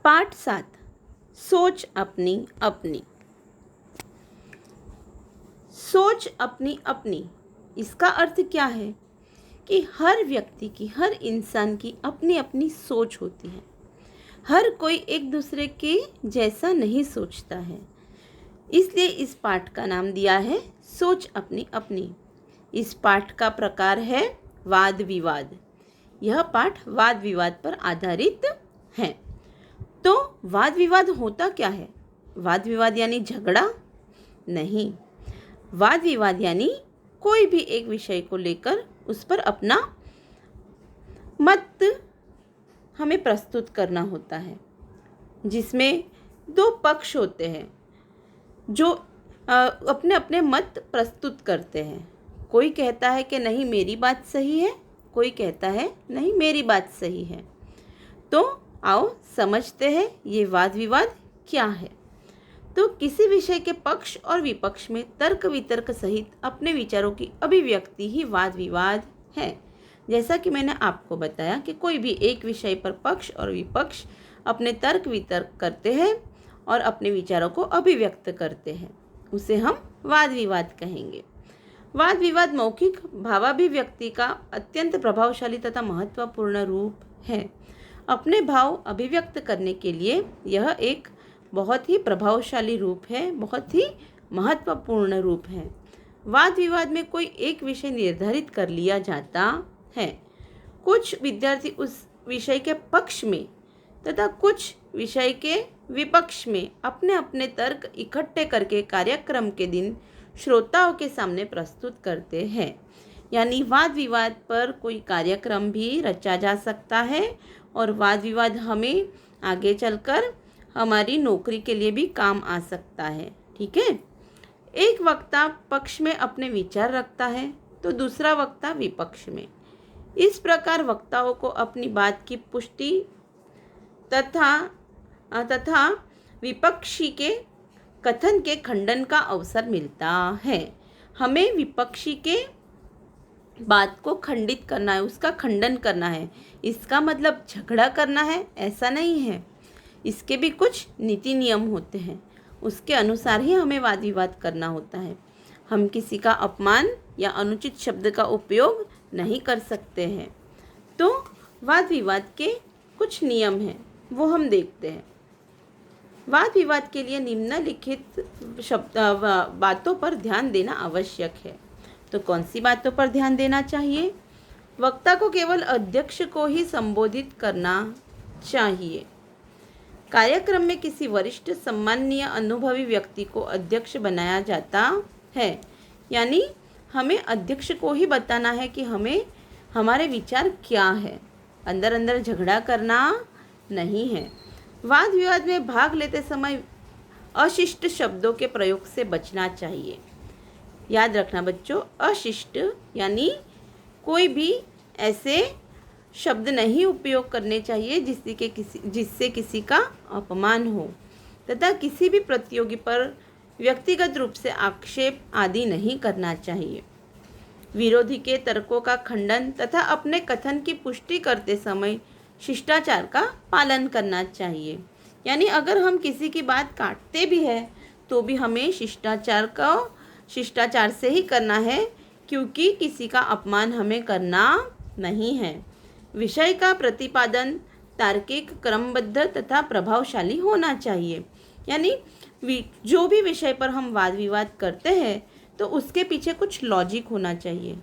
पाठ 7 सोच अपनी अपनी। सोच अपनी अपनी इसका अर्थ क्या है कि हर व्यक्ति की, हर इंसान की अपनी अपनी सोच होती है। हर कोई एक दूसरे के जैसा नहीं सोचता है, इसलिए इस पाठ का नाम दिया है सोच अपनी अपनी। इस पाठ का प्रकार है वाद विवाद। यह पाठ वाद विवाद पर आधारित है। तो वाद विवाद होता क्या है? वाद विवाद यानी झगड़ा नहीं। वाद विवाद यानी कोई भी एक विषय को लेकर उस पर अपना मत हमें प्रस्तुत करना होता है, जिसमें दो पक्ष होते हैं जो अपने अपने मत प्रस्तुत करते हैं। कोई कहता है कि नहीं मेरी बात सही है, कोई कहता है नहीं मेरी बात सही है। तो आओ समझते हैं ये वाद विवाद क्या है। तो किसी विषय के पक्ष और विपक्ष में तर्क वितर्क सहित अपने विचारों की अभिव्यक्ति ही वाद विवाद है। जैसा कि मैंने आपको बताया कि कोई भी एक विषय पर पक्ष और विपक्ष अपने तर्क वितर्क करते हैं और अपने विचारों को अभिव्यक्त करते हैं, उसे हम वाद विवाद कहेंगे। वाद विवाद मौखिक भावाभिव्यक्ति का अत्यंत प्रभावशाली तथा महत्वपूर्ण रूप है। अपने भाव अभिव्यक्त करने के लिए यह एक बहुत ही प्रभावशाली रूप है, बहुत ही महत्वपूर्ण रूप है। वाद विवाद में कोई एक विषय निर्धारित कर लिया जाता है। कुछ विद्यार्थी उस विषय के पक्ष में तथा कुछ विषय के विपक्ष में अपने अपने तर्क इकट्ठे करके कार्यक्रम के दिन श्रोताओं के सामने प्रस्तुत करते हैं। यानी वाद विवाद पर कोई कार्यक्रम भी रचा जा सकता है और वाद विवाद हमें आगे चलकर हमारी नौकरी के लिए भी काम आ सकता है। ठीक है। एक वक्ता पक्ष में अपने विचार रखता है तो दूसरा वक्ता विपक्ष में। इस प्रकार वक्ताओं को अपनी बात की पुष्टि तथा विपक्षी के कथन के खंडन का अवसर मिलता है। हमें विपक्षी के बात को खंडित करना है, उसका खंडन करना है। इसका मतलब झगड़ा करना है ऐसा नहीं है। इसके भी कुछ नीति नियम होते हैं, उसके अनुसार ही हमें वाद विवाद करना होता है। हम किसी का अपमान या अनुचित शब्द का उपयोग नहीं कर सकते हैं। तो वाद विवाद के कुछ नियम हैं, वो हम देखते हैं। वाद विवाद के लिए निम्नलिखित बातों पर ध्यान देना आवश्यक है। तो कौन सी बातों पर ध्यान देना चाहिए? वक्ता को केवल अध्यक्ष को ही संबोधित करना चाहिए। कार्यक्रम में किसी वरिष्ठ सम्माननीय अनुभवी व्यक्ति को अध्यक्ष बनाया जाता है। यानी हमें अध्यक्ष को ही बताना है कि हमें हमारे विचार क्या है, अंदर अंदर झगड़ा करना नहीं है। वाद विवाद में भाग लेते समय अशिष्ट शब्दों के प्रयोग से बचना चाहिए। याद रखना बच्चों, अशिष्ट यानी कोई भी ऐसे शब्द नहीं उपयोग करने चाहिए जिससे किसी का अपमान हो, तथा किसी भी प्रतियोगी पर व्यक्तिगत रूप से आक्षेप आदि नहीं करना चाहिए। विरोधी के तर्कों का खंडन तथा अपने कथन की पुष्टि करते समय शिष्टाचार का पालन करना चाहिए। यानी अगर हम किसी की बात काटते भी हैं तो भी हमें शिष्टाचार से ही करना है, क्योंकि किसी का अपमान हमें करना नहीं है। विषय का प्रतिपादन तार्किक, क्रमबद्ध तथा प्रभावशाली होना चाहिए। यानी जो भी विषय पर हम वाद विवाद करते हैं तो उसके पीछे कुछ लॉजिक होना चाहिए,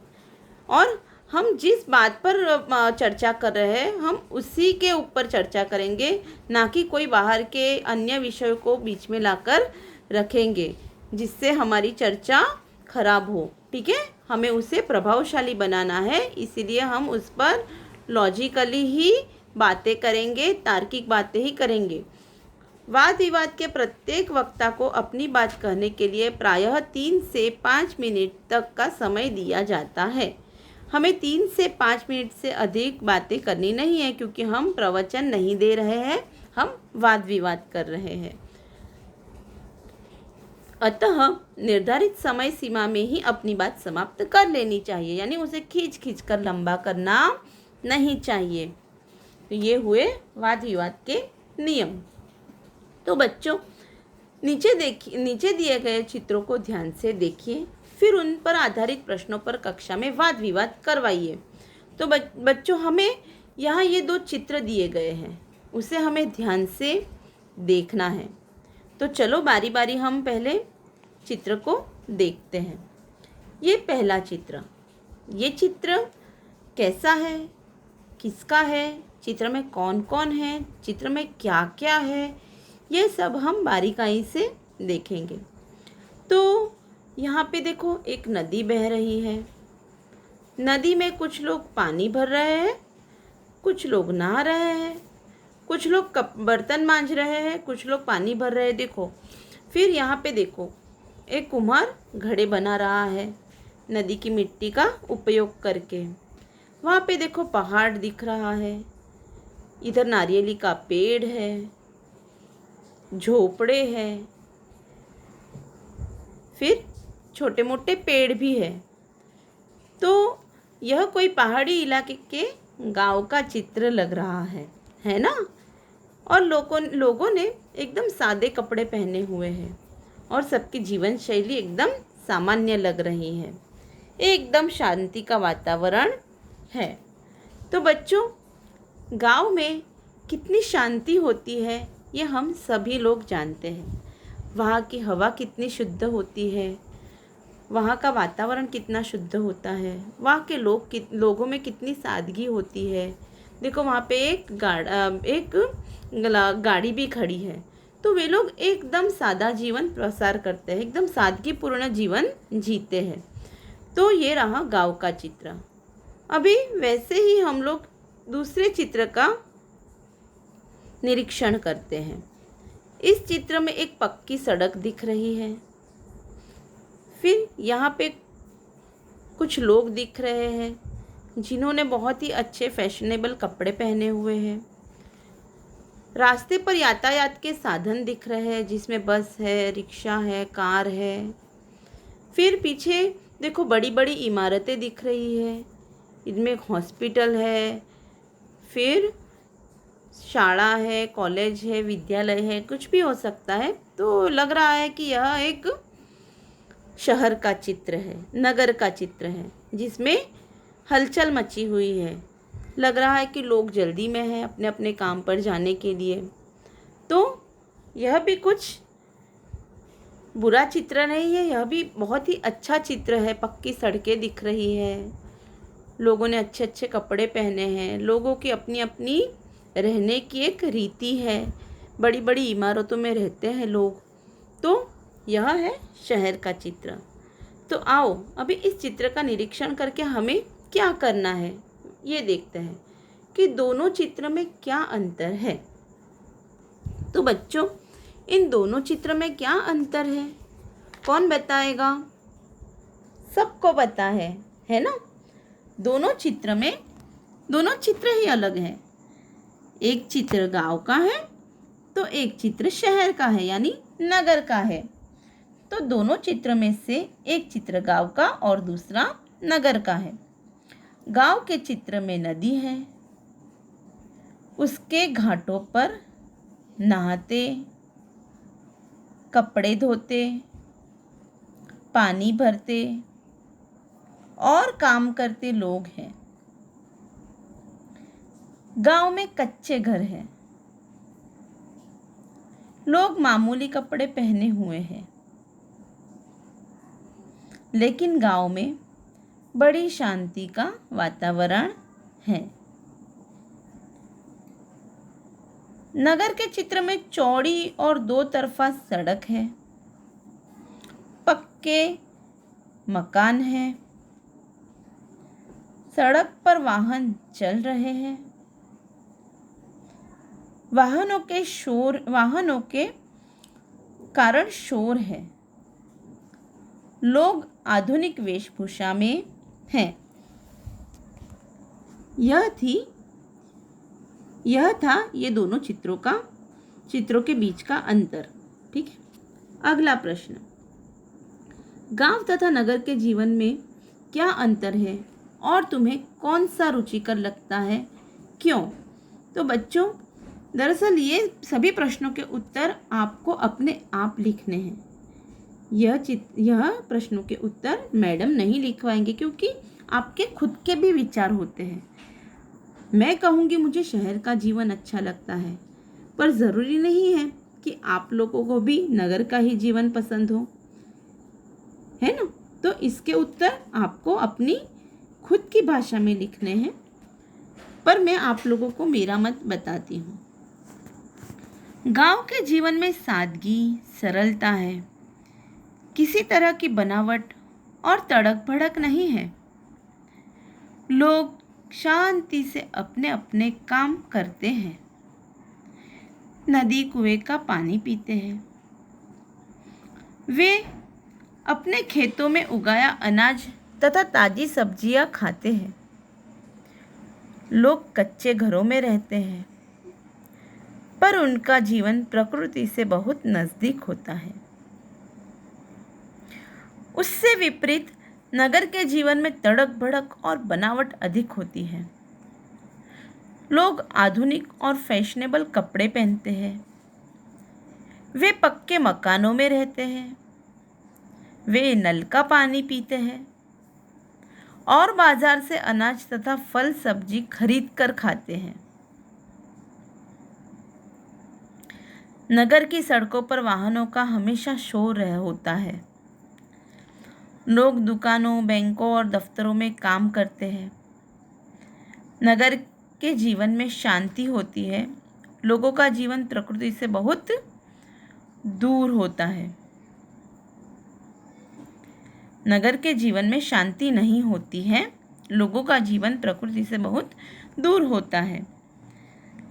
और हम जिस बात पर चर्चा कर रहे हैं हम उसी के ऊपर चर्चा करेंगे, ना कि कोई बाहर के अन्य विषयों को बीच में लाकर रखेंगे जिससे हमारी चर्चा खराब हो। ठीक है, हमें उसे प्रभावशाली बनाना है, इसीलिए हम उस पर लॉजिकली ही बातें करेंगे, तार्किक बातें ही करेंगे। वाद विवाद के प्रत्येक वक्ता को अपनी बात कहने के लिए प्रायः 3 से 5 मिनट तक का समय दिया जाता है। हमें 3 से 5 मिनट से अधिक बातें करनी नहीं है, क्योंकि हम प्रवचन नहीं दे रहे हैं, हम वाद विवाद कर रहे हैं। अतः निर्धारित समय सीमा में ही अपनी बात समाप्त कर लेनी चाहिए। यानी उसे खींच कर लंबा करना नहीं चाहिए। तो ये हुए वाद विवाद के नियम। तो बच्चों नीचे दिए गए चित्रों को ध्यान से देखिए, फिर उन पर आधारित प्रश्नों पर कक्षा में वाद विवाद करवाइए। तो बच्चों, हमें यहाँ ये 2 चित्र दिए गए हैं, उसे हमें ध्यान से देखना है। तो चलो बारी बारी हम पहले चित्र को देखते हैं। ये पहला चित्र, ये चित्र कैसा है, किसका है, चित्र में कौन कौन है, चित्र में क्या क्या है, ये सब हम बारीकाई से देखेंगे। तो यहाँ पे देखो, एक नदी बह रही है। नदी में कुछ लोग पानी भर रहे हैं, कुछ लोग नहा रहे हैं, कुछ लोग बर्तन मांज रहे हैं, कुछ लोग पानी भर रहे हैं। देखो, फिर यहाँ पे देखो, एक कुम्हार घड़े बना रहा है नदी की मिट्टी का उपयोग करके। वहाँ पे देखो पहाड़ दिख रहा है, इधर नारियली का पेड़ है, झोपड़े हैं, फिर छोटे मोटे पेड़ भी है। तो यह कोई पहाड़ी इलाके के गांव का चित्र लग रहा है ना। और लोगों ने एकदम सादे कपड़े पहने हुए हैं और सबकी जीवन शैली एकदम सामान्य लग रही है। एकदम शांति का वातावरण है। तो बच्चों, गांव में कितनी शांति होती है ये हम सभी लोग जानते हैं। वहाँ की हवा कितनी शुद्ध होती है, वहाँ का वातावरण कितना शुद्ध होता है, वहाँ के लोगों में कितनी सादगी होती है। देखो, वहाँ पे एक गाड़ी भी खड़ी है। तो वे लोग एकदम सादा जीवन प्रसार करते हैं, एकदम सादगीपूर्ण जीवन जीते हैं। तो ये रहा गांव का चित्र। अभी वैसे ही हम लोग दूसरे चित्र का निरीक्षण करते हैं। इस चित्र में एक पक्की सड़क दिख रही है। फिर यहाँ पे कुछ लोग दिख रहे हैं जिन्होंने बहुत ही अच्छे फैशनेबल कपड़े पहने हुए हैं। रास्ते पर यातायात के साधन दिख रहे हैं, जिसमें बस है, रिक्शा है, कार है। फिर पीछे देखो बड़ी बड़ी इमारतें दिख रही है, इनमें एक हॉस्पिटल है, फिर शाला है, कॉलेज है, विद्यालय है, कुछ भी हो सकता है। तो लग रहा है कि यह एक शहर का चित्र है, नगर का चित्र है, जिसमें हलचल मची हुई है। लग रहा है कि लोग जल्दी में हैं अपने अपने काम पर जाने के लिए। तो यह भी कुछ बुरा चित्र नहीं है, यह भी बहुत ही अच्छा चित्र है। पक्की सड़कें दिख रही है, लोगों ने अच्छे अच्छे कपड़े पहने हैं, लोगों की अपनी अपनी रहने की एक रीति है, बड़ी बड़ी इमारतों में रहते हैं लोग। तो यह है शहर का चित्र। तो आओ अभी इस चित्र का निरीक्षण करके हमें क्या करना है ये देखते हैं कि दोनों चित्र में क्या अंतर है। तो बच्चों, इन दोनों चित्र में क्या अंतर है, कौन बताएगा? सबको पता है ना। दोनों चित्र ही अलग है। एक चित्र गांव का है तो एक चित्र शहर का है, यानी नगर का है। तो दोनों चित्र में से एक चित्र गांव का और दूसरा नगर का है। गांव के चित्र में नदी है, उसके घाटों पर नहाते, कपड़े धोते, पानी भरते और काम करते लोग हैं। गांव में कच्चे घर हैं, लोग मामूली कपड़े पहने हुए हैं, लेकिन गांव में बड़ी शांति का वातावरण है। नगर के चित्र में चौड़ी और 2 तरफा सड़क है, पक्के मकान हैं, सड़क पर वाहन चल रहे हैं। वाहनों के कारण शोर है। लोग आधुनिक वेशभूषा में हैं। यह था ये दोनों चित्रों के बीच का अंतर। ठीक है। अगला प्रश्न, गांव तथा नगर के जीवन में क्या अंतर है और तुम्हें कौन सा रुचिकर लगता है, क्यों? तो बच्चों, दरअसल ये सभी प्रश्नों के उत्तर आपको अपने आप लिखने हैं। यह प्रश्नों के उत्तर मैडम नहीं लिखवाएंगे, क्योंकि आपके खुद के भी विचार होते हैं। मैं कहूँगी मुझे शहर का जीवन अच्छा लगता है, पर ज़रूरी नहीं है कि आप लोगों को भी नगर का ही जीवन पसंद हो, है ना। तो इसके उत्तर आपको अपनी खुद की भाषा में लिखने हैं, पर मैं आप लोगों को मेरा मत बताती हूँ। गांव के जीवन में सादगी, सरलता है। किसी तरह की बनावट और तड़क भड़क नहीं है। लोग शांति से अपने अपने काम करते हैं। नदी कुएं का पानी पीते हैं। वे अपने खेतों में उगाया अनाज तथा ताजी सब्जियां खाते हैं। लोग कच्चे घरों में रहते हैं, पर उनका जीवन प्रकृति से बहुत नज़दीक होता है। उससे विपरीत नगर के जीवन में तड़क भड़क और बनावट अधिक होती है। लोग आधुनिक और फैशनेबल कपड़े पहनते हैं। वे पक्के मकानों में रहते हैं। वे नल का पानी पीते हैं और बाजार से अनाज तथा फल सब्जी खरीद कर खाते हैं। नगर की सड़कों पर वाहनों का हमेशा शोर होता है। लोग दुकानों, बैंकों और दफ्तरों में काम करते हैं। नगर के जीवन में शांति होती है। लोगों का जीवन प्रकृति से बहुत दूर होता है। नगर के जीवन में शांति नहीं होती है। लोगों का जीवन प्रकृति से बहुत दूर होता है।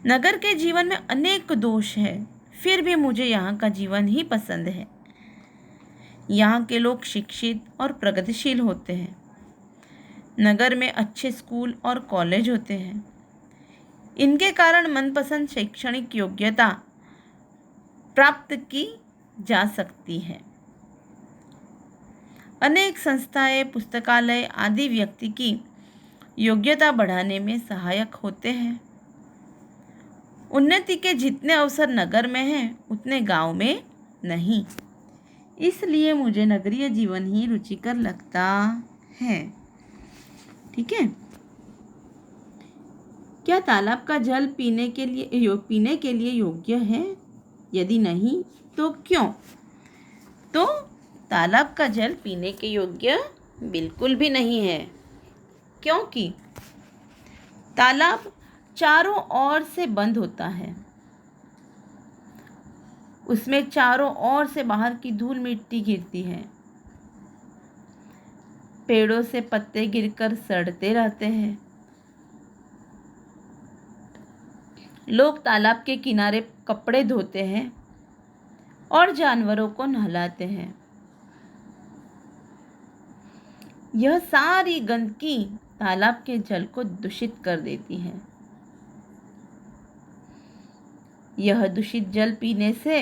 नगर के जीवन में अनेक दोष हैं, फिर भी मुझे यहाँ का जीवन ही पसंद है। यहाँ के लोग शिक्षित और प्रगतिशील होते हैं। नगर में अच्छे स्कूल और कॉलेज होते हैं। इनके कारण मनपसंद शैक्षणिक योग्यता प्राप्त की जा सकती है। अनेक संस्थाएं, पुस्तकालय आदि व्यक्ति की योग्यता बढ़ाने में सहायक होते हैं। उन्नति के जितने अवसर नगर में हैं, उतने गांव में नहीं। इसलिए मुझे नगरीय जीवन ही रुचिकर लगता है। ठीक है। क्या तालाब का जल पीने के लिए योग्य है? यदि नहीं तो क्यों? तो तालाब का जल पीने के योग्य बिल्कुल भी नहीं है, क्योंकि तालाब चारों ओर से बंद होता है। उसमें चारों ओर से बाहर की धूल मिट्टी गिरती है। पेड़ों से पत्ते गिरकर सड़ते रहते हैं। लोग तालाब के किनारे कपड़े धोते हैं और जानवरों को नहलाते हैं। यह सारी गंदगी तालाब के जल को दूषित कर देती है। यह दूषित जल पीने से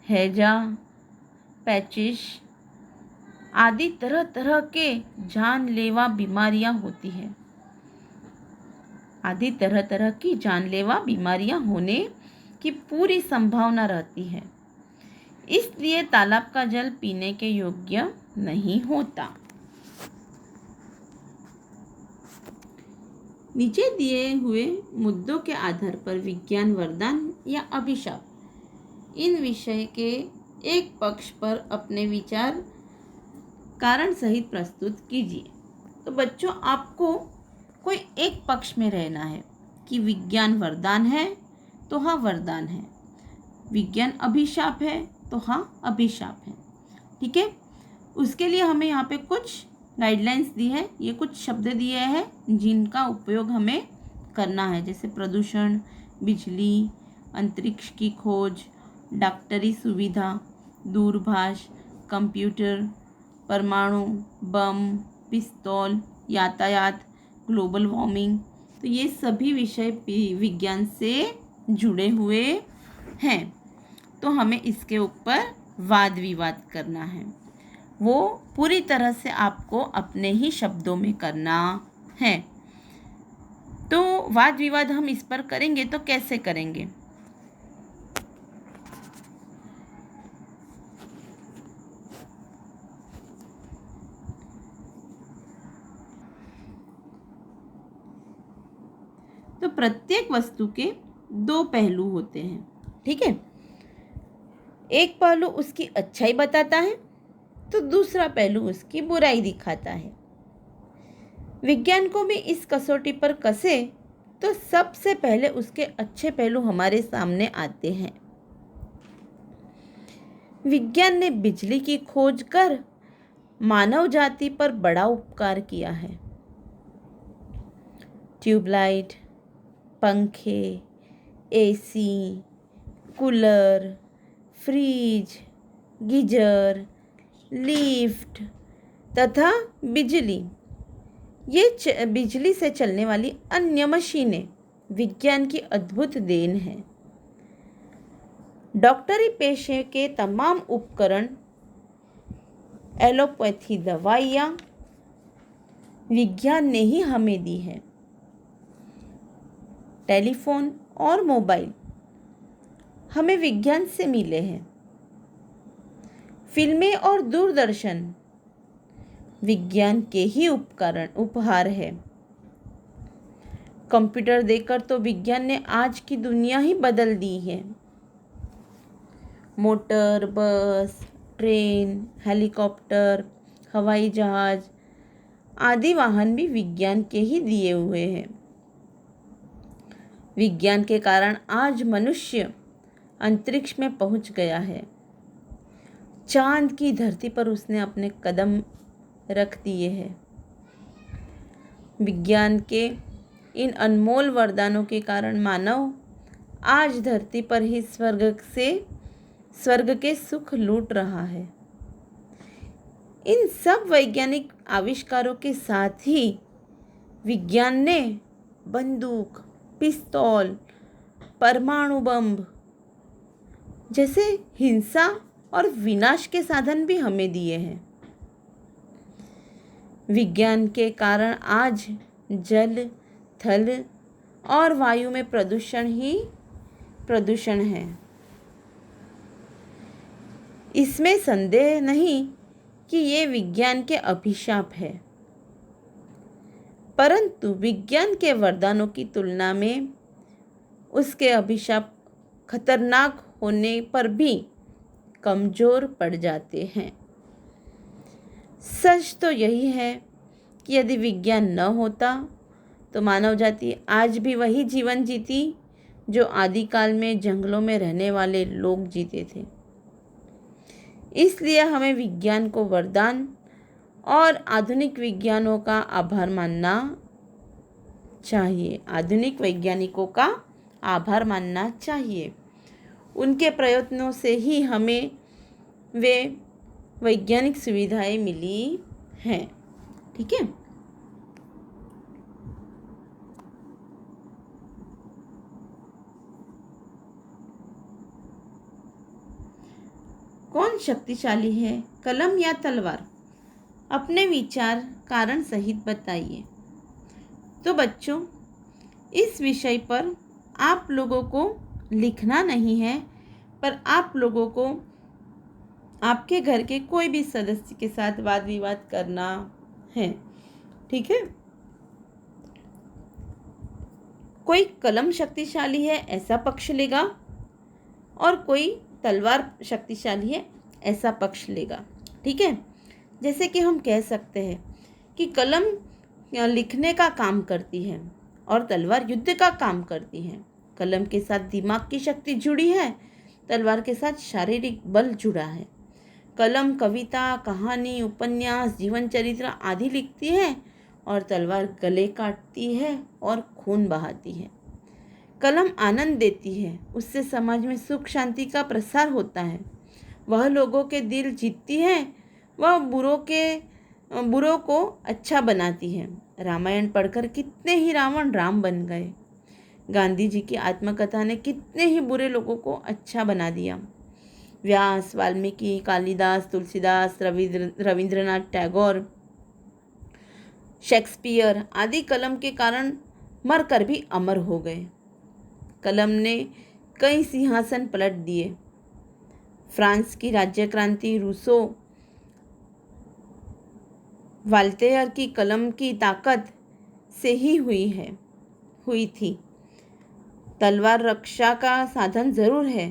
हैजा, पैचिश आदि तरह तरह के जानलेवा बीमारियां होती हैं। होने की पूरी संभावना रहती है। इसलिए तालाब का जल पीने के योग्य नहीं होता। नीचे दिए हुए मुद्दों के आधार पर विज्ञान वरदान या अभिशाप, इन विषय के एक पक्ष पर अपने विचार कारण सहित प्रस्तुत कीजिए। तो बच्चों, आपको कोई एक पक्ष में रहना है कि विज्ञान वरदान है तो हाँ वरदान है, विज्ञान अभिशाप है तो हाँ अभिशाप है। ठीक है। उसके लिए हमें यहाँ पे कुछ गाइडलाइंस दी है। ये कुछ शब्द दिए हैं जिनका उपयोग हमें करना है, जैसे प्रदूषण, बिजली, अंतरिक्ष की खोज, डॉक्टरी सुविधा, दूरभाष, कंप्यूटर, परमाणु बम, पिस्तौल, यातायात, ग्लोबल वार्मिंग। तो ये सभी विषय विज्ञान से जुड़े हुए हैं। तो हमें इसके ऊपर वाद विवाद करना है। वो पूरी तरह से आपको अपने ही शब्दों में करना है। तो वाद विवाद हम इस पर करेंगे तो कैसे करेंगे? तो प्रत्येक वस्तु के दो पहलू होते हैं, ठीक है। एक पहलू उसकी अच्छाई बताता है तो दूसरा पहलू उसकी बुराई दिखाता है। विज्ञान को भी इस कसौटी पर कसे तो सबसे पहले उसके अच्छे पहलू हमारे सामने आते हैं। विज्ञान ने बिजली की खोज कर मानव जाति पर बड़ा उपकार किया है। ट्यूबलाइट, पंखे, AC, cooler, fridge, geyser, lift तथा बिजली, ये बिजली से चलने वाली अन्य मशीनें विज्ञान की अद्भुत देन है। डॉक्टरी पेशे के तमाम उपकरण, एलोपैथी दवाइयाँ विज्ञान ने ही हमें दी है। टेलीफोन और मोबाइल हमें विज्ञान से मिले हैं। फिल्में और दूरदर्शन विज्ञान के ही उपहार है। कंप्यूटर देकर तो विज्ञान ने आज की दुनिया ही बदल दी है। मोटर, बस, ट्रेन, हेलीकॉप्टर, हवाई जहाज आदि वाहन भी विज्ञान के ही दिए हुए हैं। विज्ञान के कारण आज मनुष्य अंतरिक्ष में पहुंच गया है। चांद की धरती पर उसने अपने कदम रख दिए हैं। विज्ञान के इन अनमोल वरदानों के कारण मानव आज धरती पर ही स्वर्ग के सुख लूट रहा है। इन सब वैज्ञानिक आविष्कारों के साथ ही विज्ञान ने बंदूक, पिस्तौल, परमाणु बम जैसे हिंसा और विनाश के साधन भी हमें दिए हैं। विज्ञान के कारण आज जल, थल और वायु में प्रदूषण ही प्रदूषण है। इसमें संदेह नहीं कि ये विज्ञान के अभिशाप है, परंतु विज्ञान के वरदानों की तुलना में उसके अभिशाप खतरनाक होने पर भी कमज़ोर पड़ जाते हैं। सच तो यही है कि यदि विज्ञान न होता तो मानव जाति आज भी वही जीवन जीती जो आदिकाल में जंगलों में रहने वाले लोग जीते थे। इसलिए हमें विज्ञान को वरदान और आधुनिक विज्ञानों का आभार मानना चाहिए। आधुनिक वैज्ञानिकों का आभार मानना चाहिए। उनके प्रयत्नों से ही हमें वे वैज्ञानिक सुविधाएं मिली हैं, ठीक है। कौन शक्तिशाली है, कलम या तलवार? अपने विचार कारण सहित बताइए। तो बच्चों, इस विषय पर आप लोगों को लिखना नहीं है, पर आप लोगों को आपके घर के कोई भी सदस्य के साथ वाद विवाद करना है, ठीक है। कोई कलम शक्तिशाली है ऐसा पक्ष लेगा और कोई तलवार शक्तिशाली है ऐसा पक्ष लेगा, ठीक है। जैसे कि हम कह सकते हैं कि कलम लिखने का काम करती है और तलवार युद्ध का काम करती है। कलम के साथ दिमाग की शक्ति जुड़ी है, तलवार के साथ शारीरिक बल जुड़ा है। कलम कविता, कहानी, उपन्यास, जीवन चरित्र आदि लिखती है और तलवार गले काटती है और खून बहाती है। कलम आनंद देती है, उससे समाज में सुख शांति का प्रसार होता है। वह लोगों के दिल जीतती है, वह बुरों को अच्छा बनाती है। रामायण पढ़कर कितने ही रावण राम बन गए। गांधी जी की आत्मकथा ने कितने ही बुरे लोगों को अच्छा बना दिया। व्यास, वाल्मीकि, कालिदास, तुलसीदास, रविंद्रनाथ टैगोर, शेक्सपियर आदि कलम के कारण मरकर भी अमर हो गए। कलम ने कई सिंहासन पलट दिए। फ्रांस की राज्य क्रांति रूसो वाल्टेयर की कलम की ताकत से ही हुई थी। तलवार रक्षा का साधन जरूर है,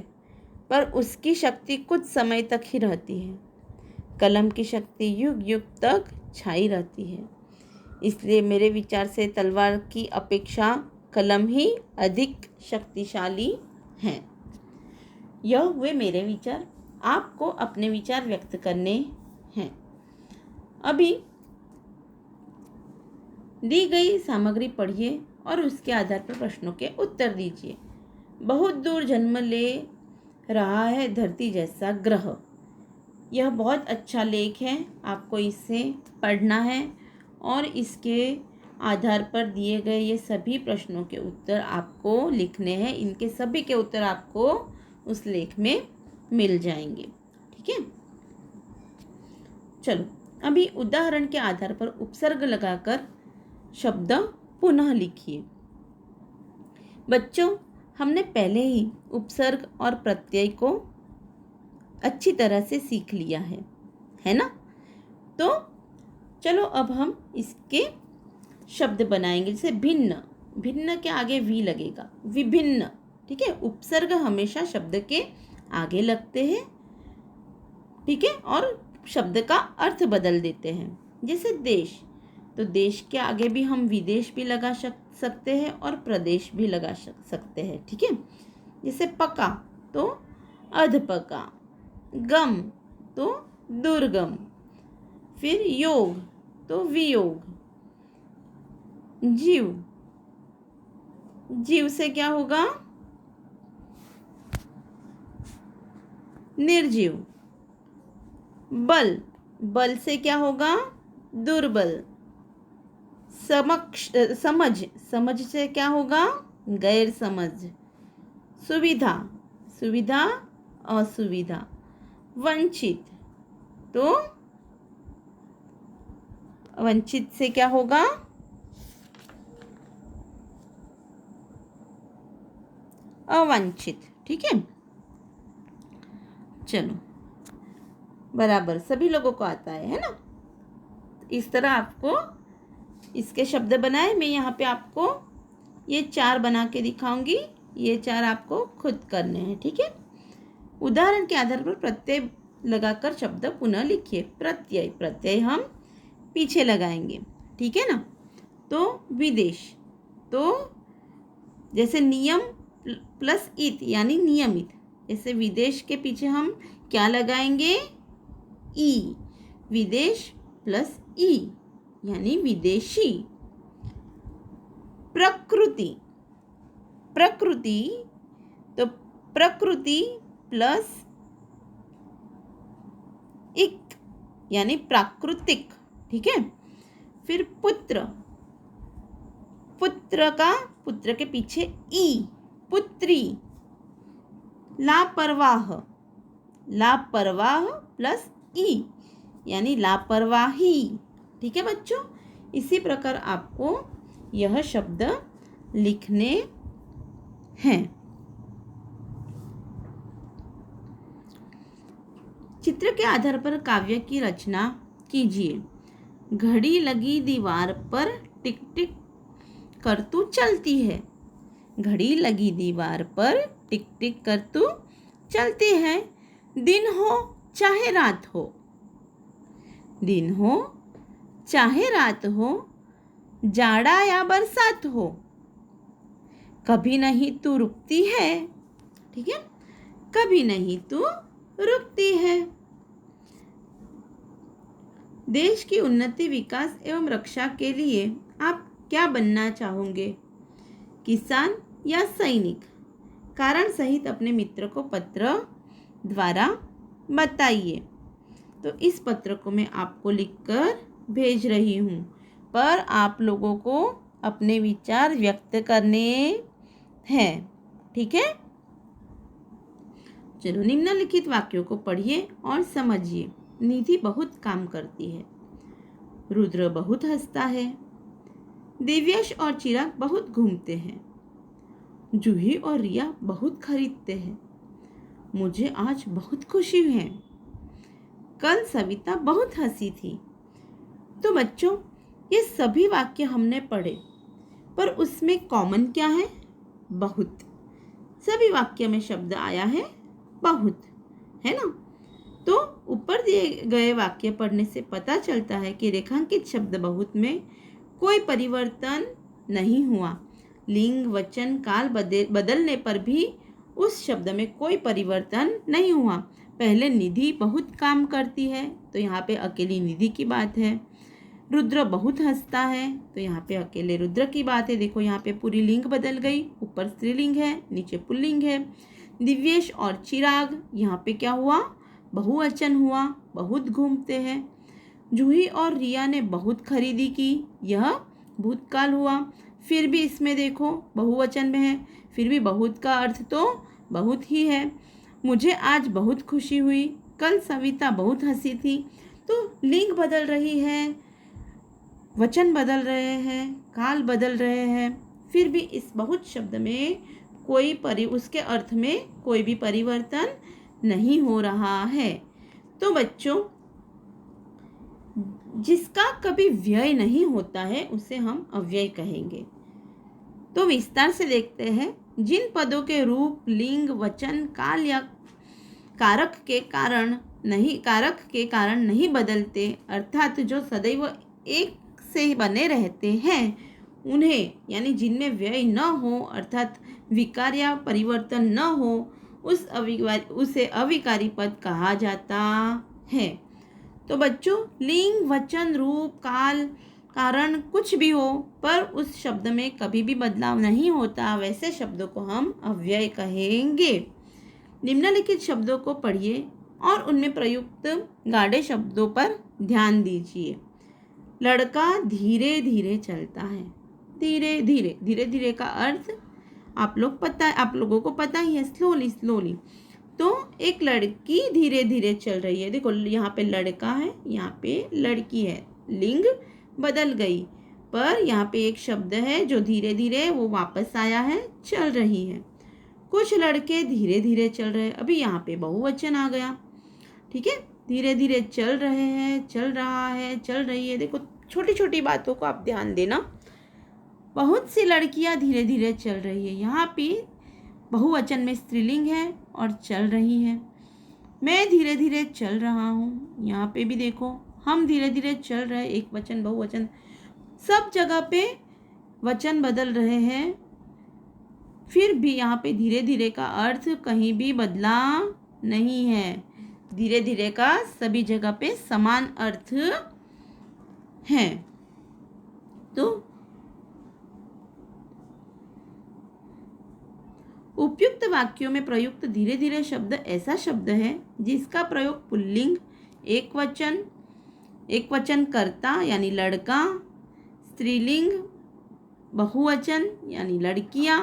पर उसकी शक्ति कुछ समय तक ही रहती है। कलम की शक्ति युग युग तक छाई रहती है। इसलिए मेरे विचार से तलवार की अपेक्षा कलम ही अधिक शक्तिशाली है। यह हुए मेरे विचार। आपको अपने विचार व्यक्त करने हैं। अभी दी गई सामग्री पढ़िए और उसके आधार पर प्रश्नों के उत्तर दीजिए। बहुत दूर जन्म ले रहा है धरती जैसा ग्रह। यह बहुत अच्छा लेख है, आपको इसे पढ़ना है और इसके आधार पर दिए गए ये सभी प्रश्नों के उत्तर आपको लिखने हैं। इनके सभी के उत्तर आपको उस लेख में मिल जाएंगे। ठीक है, चलो अभी उदाहरण के आधार पर उपसर्ग लगाकर शब्द पुनः लिखिए। बच्चों, हमने पहले ही उपसर्ग और प्रत्यय को अच्छी तरह से सीख लिया है ना? तो चलो अब हम इसके शब्द बनाएंगे। जैसे भिन्न, भिन्न के आगे वी लगेगा, विभिन्न। ठीक है, उपसर्ग हमेशा शब्द के आगे लगते हैं। ठीक है, और शब्द का अर्थ बदल देते हैं। जैसे देश, तो देश के आगे भी हम विदेश भी लगा सकते हैं और प्रदेश भी लगा सकते हैं। ठीक है, जैसे पका तो अधपका, गम तो दुर्गम, फिर योग तो वियोग, जीव, जीव से क्या होगा? निर्जीव। बल, बल से क्या होगा? दुर्बल। समझ, समझ से क्या होगा? गैर समझ। सुविधा, सुविधा असुविधा। वंचित, तो वंचित से क्या होगा? अवांछित। ठीक है, चलो बराबर सभी लोगों को आता है ना? इस तरह आपको इसके शब्द बनाए। मैं यहाँ पे आपको ये 4 बना के दिखाऊंगी। ये 4 आपको खुद करने हैं। ठीक है, उदाहरण के आधार पर प्रत्यय लगाकर शब्द पुनः लिखिए। प्रत्यय, प्रत्यय हम पीछे लगाएंगे। ठीक है ना? तो विदेश, तो जैसे नियम प्लस इत यानी नियमित, जैसे विदेश के पीछे हम क्या लगाएंगे? ई। विदेश प्लस ई यानी विदेशी। प्रकृति, प्रकृति तो प्रकृति प्लस इक यानी प्राकृतिक। ठीक है, फिर पुत्र, पुत्र का पुत्र के पीछे ई, पुत्री। लापरवाह, लापरवाह प्लस ई यानी लापरवाही। ठीक है बच्चों, इसी प्रकार आपको यह शब्द लिखने हैं। चित्र के आधार पर काव्य की रचना कीजिए। घड़ी लगी दीवार पर टिक टिक कर तू चलती है। घड़ी लगी दीवार पर टिक टिक कर तू चलती है। दिन हो चाहे रात हो, दिन हो चाहे रात हो, जाड़ा या बरसात हो, कभी नहीं तू रुकती है। ठीक है, कभी नहीं तू रुकती है। देश की उन्नति, विकास एवं रक्षा के लिए आप क्या बनना चाहोगे? किसान या सैनिक? कारण सहित अपने मित्र को पत्र द्वारा बताइए। तो इस पत्र को मैं आपको लिखकर भेज रही हूँ, पर आप लोगों को अपने विचार व्यक्त करने हैं। ठीक है, चलो निम्नलिखित वाक्यों को पढ़िए और समझिए। निधि बहुत काम करती है। रुद्र बहुत हंसता है। दिव्येश और चिराग बहुत घूमते हैं। जूही और रिया बहुत खरीदते हैं। मुझे आज बहुत खुशी है। कल सविता बहुत हंसी थी। तो बच्चों, ये सभी वाक्य हमने पढ़े, पर उसमें कॉमन क्या है? बहुत। सभी वाक्य में शब्द आया है बहुत, है ना? तो ऊपर दिए गए वाक्य पढ़ने से पता चलता है कि रेखांकित शब्द बहुत में कोई परिवर्तन नहीं हुआ। लिंग, वचन, काल बदलने पर भी उस शब्द में कोई परिवर्तन नहीं हुआ। पहले निधि बहुत काम करती है, तो यहाँ पे अकेली निधि की बात है। रुद्र बहुत हंसता है, तो यहाँ पे अकेले रुद्र की बात है। देखो यहाँ पे पूरी लिंग बदल गई, ऊपर स्त्रीलिंग है, नीचे पुल्लिंग है। दिव्येश और चिराग, यहाँ पे क्या हुआ? बहुवचन हुआ, बहुत घूमते हैं। जूही और रिया ने बहुत खरीदी की, यह भूतकाल हुआ। फिर भी इसमें देखो बहुवचन में है, फिर भी बहुत का अर्थ तो बहुत ही है। मुझे आज बहुत खुशी हुई, कल सविता बहुत हंसी थी। तो लिंग बदल रही है, वचन बदल रहे हैं, काल बदल रहे हैं, फिर भी इस बहुत शब्द में उसके अर्थ में कोई भी परिवर्तन नहीं हो रहा है। तो बच्चों, जिसका कभी व्यय नहीं होता है उसे हम अव्यय कहेंगे। तो विस्तार से देखते हैं। जिन पदों के रूप, लिंग, वचन, काल या कारक के कारण नहीं बदलते, अर्थात जो सदैव एक से बने रहते हैं, उन्हें, यानी जिनमें व्यय न हो अर्थात विकार या परिवर्तन न हो, उसे अविकारी पद कहा जाता है। तो बच्चों, लिंग, वचन, रूप, काल, कारण कुछ भी हो, पर उस शब्द में कभी भी बदलाव नहीं होता, वैसे शब्दों को हम अव्यय कहेंगे। निम्नलिखित शब्दों को पढ़िए और उनमें प्रयुक्त गाढ़े शब्दों पर ध्यान दीजिए। लड़का धीरे धीरे चलता है। धीरे धीरे, धीरे धीरे का अर्थ आप लोगों को पता ही है, स्लोली स्लोली। तो एक लड़की धीरे धीरे चल रही है। देखो यहाँ पे लड़का है, यहाँ पे लड़की है, लिंग बदल गई, पर यहाँ पे एक शब्द है जो धीरे धीरे वो वापस आया है, चल रही है। कुछ लड़के धीरे धीरे चल रहे हैं, अभी यहाँ पे बहुवचन आ गया, ठीक है। धीरे धीरे चल रहे हैं, चल रहा है, चल रही है। देखो छोटी छोटी बातों को आप ध्यान देना। बहुत सी लड़कियां धीरे धीरे चल रही है, यहाँ पे बहुवचन में स्त्रीलिंग है और चल रही है। मैं धीरे धीरे चल रहा हूँ, यहाँ पे भी देखो हम धीरे धीरे चल रहे हैं, एक वचन बहुवचन, सब जगह पे वचन बदल रहे हैं, फिर भी यहाँ पे धीरे धीरे का अर्थ कहीं भी बदला नहीं है। धीरे धीरे का सभी जगह पे समान अर्थ है। तो उपयुक्त वाक्यों में प्रयुक्त धीरे धीरे शब्द ऐसा शब्द है जिसका प्रयोग पुल्लिंग, एक वचन कर्ता यानी लड़का, स्त्रीलिंग, बहुवचन यानी लड़कियां,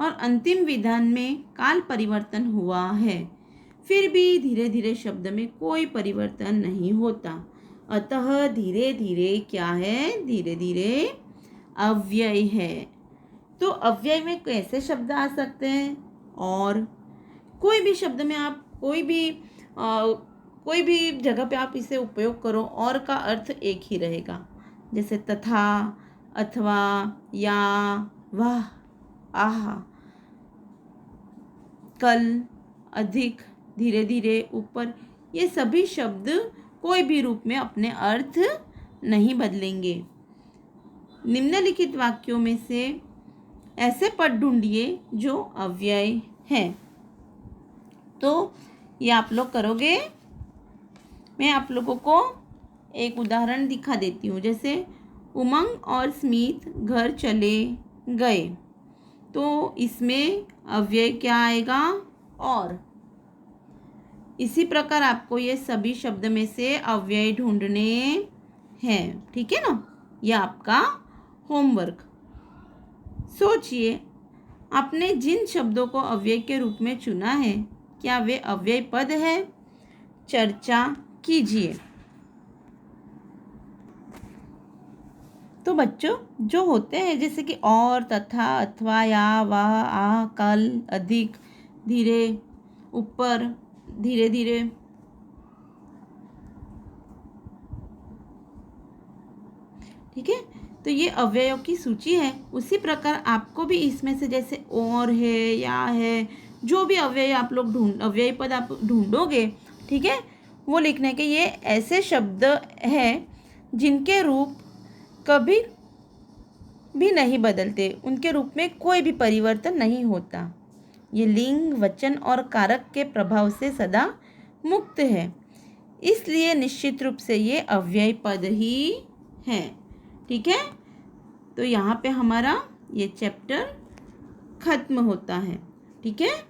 और अंतिम विधान में काल परिवर्तन हुआ है। फिर भी धीरे धीरे शब्द में कोई परिवर्तन नहीं होता, अतः धीरे धीरे क्या है? धीरे धीरे अव्यय है। तो अव्यय में कैसे शब्द आ सकते हैं? और कोई भी शब्द में आप कोई भी जगह पे आप इसे उपयोग करो, और का अर्थ एक ही रहेगा, जैसे तथा, अथवा, या, वह, आह, कल, अधिक, धीरे धीरे, ऊपर, ये सभी शब्द कोई भी रूप में अपने अर्थ नहीं बदलेंगे। निम्नलिखित वाक्यों में से ऐसे पद ढूंढिए जो अव्यय हैं। तो ये आप लोग करोगे। मैं आप लोगों को एक उदाहरण दिखा देती हूँ। जैसे उमंग और स्मित घर चले गए, तो इसमें अव्यय क्या आएगा? और। इसी प्रकार आपको ये सभी शब्द में से अव्यय ढूंढने हैं, ठीक है ना? यह आपका होमवर्क। सोचिए, आपने जिन शब्दों को अव्यय के रूप में चुना है, क्या वे अव्यय पद है? चर्चा कीजिए। तो बच्चों जो होते हैं जैसे कि और, तथा, अथवा, या, वह, आ, कल, अधिक, धीरे, ऊपर, धीरे धीरे, ठीक है। तो ये अव्ययों की सूची है। उसी प्रकार आपको भी इसमें से जैसे और है, या है, जो भी अव्ययी पद आप ढूंढोगे, ठीक है, वो लिखने के ये ऐसे शब्द हैं जिनके रूप कभी भी नहीं बदलते, उनके रूप में कोई भी परिवर्तन नहीं होता। ये लिंग, वचन और कारक के प्रभाव से सदा मुक्त है, इसलिए निश्चित रूप से ये अव्ययी पद ही है। ठीक है, तो यहाँ पे हमारा ये चैप्टर खत्म होता है। ठीक है।